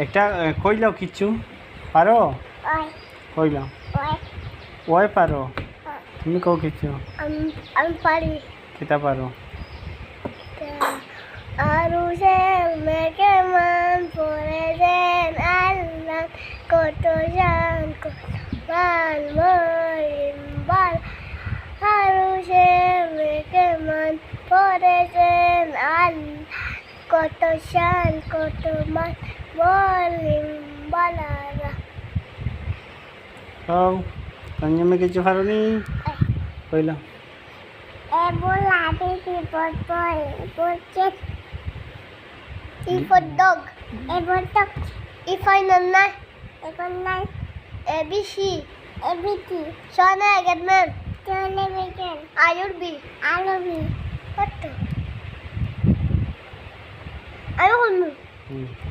একটা কইলাও কিছু পারো ওই কইলাও ওই ওই পারো তুমি কও কিছু আমি পারি কিতা পারো আরু সে মেঘে মান পড়েছেন আল্লাহ কত জান কত মান মরিম্বাল আরু সে মেঘে মান পড়েছেন আল্লাহ কত শান কত মান মরিম্বালারা কও তুমি কিছু পারো নি কইলাও Ebola di botol, bocet. For dog. Dog. Nana. Nana. ABC. ABC. Shona Agadman. Shona Agadman. Ayurbi. Ayurbi. What? I don't know.